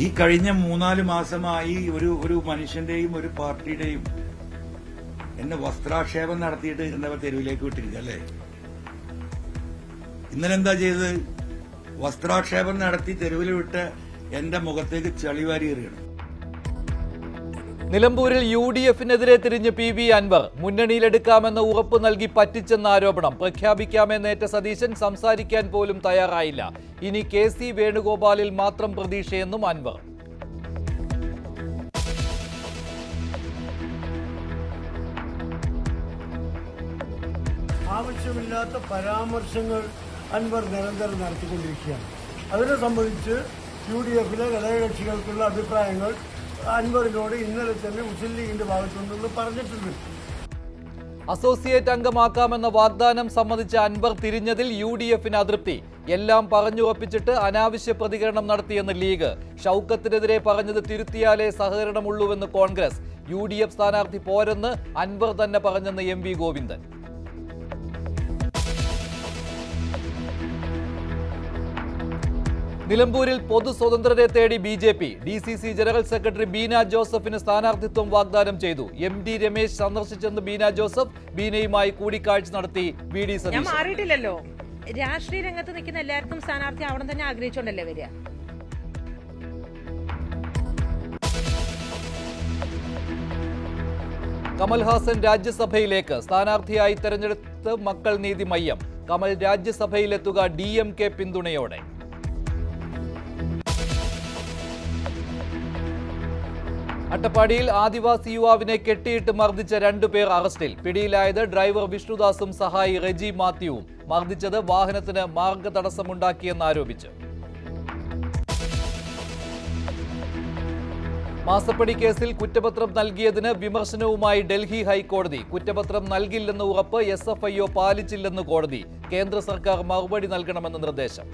ഈ കഴിഞ്ഞ 3-4 മാസമായി ഒരു മനുഷ്യന്റെയും ഒരു പാർട്ടിയുടെയും എന്നെ വസ്ത്രാക്ഷേപം നടത്തിയിട്ട് എന്താ തെരുവിലേക്ക് വിട്ടിരിക്കുക അല്ലേ? ഇന്നലെ എന്താ ചെയ്തത്? വസ്ത്രാക്ഷേപം നടത്തി തെരുവിൽ വിട്ട് എന്റെ മുഖത്തേക്ക് ചളിവാരി എറിയണം. നിലമ്പൂരിൽ UDF-നെതിരെ തിരിഞ്ഞ് PV അൻവർ. മുന്നണിയിലെടുക്കാമെന്ന് ഉറപ്പ് നൽകി പറ്റിച്ചെന്ന ആരോപണം. പ്രഖ്യാപിക്കാമെന്നേറ്റ സതീശൻ സംസാരിക്കാൻ പോലും തയ്യാറായില്ല. ഇനി KC വേണുഗോപാലിൽ മാത്രം പ്രതീക്ഷയെന്നും അൻവർ. ആവശ്യമില്ലാത്ത പരാമർശങ്ങൾ അൻവർ നിരന്തരം നടത്തിക്കൊണ്ടിരിക്കുകയാണ്. അതിനെ സംബന്ധിച്ച് UDF-ലെ ഘടകകക്ഷികൾക്കുള്ള അഭിപ്രായങ്ങൾ അൻവറിനോട് ഇന്നലെ തന്നെ മുസ്ലിം ലീഗിന്റെ ഭാഗത്തുനിന്ന് പറഞ്ഞിട്ടുണ്ട്. അസോസിയേറ്റ് അംഗമാക്കാമെന്ന വാഗ്ദാനം സംബന്ധിച്ച് അൻവർ തിരിഞ്ഞതിൽ UDF-ന് അതൃപ്തി. എല്ലാം പറഞ്ഞുറപ്പിച്ചിട്ട് അനാവശ്യ പ്രതികരണം നടത്തിയെന്ന് ലീഗ്. ഷൗക്കത്തിനെതിരെ പറഞ്ഞത് തിരുത്തിയാലേ സഹകരണമുള്ളൂവെന്ന് കോൺഗ്രസ്. UDF സ്ഥാനാർത്ഥി പോരെന്ന് അൻവർ തന്നെ പറഞ്ഞെന്ന് MV ഗോവിന്ദൻ. നിലമ്പൂരിൽ പൊതു സ്വതന്ത്രരെ തേടി BJP. DCC general secretary Beena ജോസഫിന് സ്ഥാനാർത്ഥിത്വം വാഗ്ദാനം ചെയ്തു. MD രമേശ് സന്ദർശിച്ചെന്ന് ബീന ജോസഫ്. ബീനയുമായി കൂടിക്കാഴ്ച നടത്തി VD സതീശൻ. ഞാൻ മാറിയിട്ടില്ലല്ലോ. രാഷ്ട്രീയ രംഗത്ത് നിൽക്കുന്ന എല്ലാവർക്കും സ്ഥാനാർത്ഥി അവിടെ തന്നെ ആഗ്രഹിച്ചോണ്ടല്ലേ വരിക. കമൽഹാസൻ രാജ്യസഭയിലേക്ക്. സ്ഥാനാർത്ഥിയായി തെരഞ്ഞെടുത്ത് മക്കൾ നീതി മയ്യം. കമൽ രാജ്യസഭയിലെത്തുക DMK പിന്തുണയോടെ. അട്ടപ്പാടിയിൽ ആദിവാസി യുവാവിനെ കെട്ടിയിട്ട് മർദ്ദിച്ച 2 പേർ അറസ്റ്റിൽ. പിടിയിലായത് ഡ്രൈവർ വിഷ്ണുദാസും സഹായി റെജി മാത്യുവും. മർദ്ദിച്ചത് വാഹനത്തിന് മാർഗതടസ്സമുണ്ടാക്കിയെന്നാരോപിച്ച്. മാസപ്പടി കേസിൽ കുറ്റപത്രം നൽകിയതിന് വിമർശനവുമായി ഡൽഹി ഹൈക്കോടതി. കുറ്റപത്രം നൽകില്ലെന്ന് ഉറപ്പ്, SFIO പാലിച്ചില്ലെന്ന് കോടതി. കേന്ദ്ര സർക്കാർ മറുപടി നൽകണമെന്ന് നിർദ്ദേശം.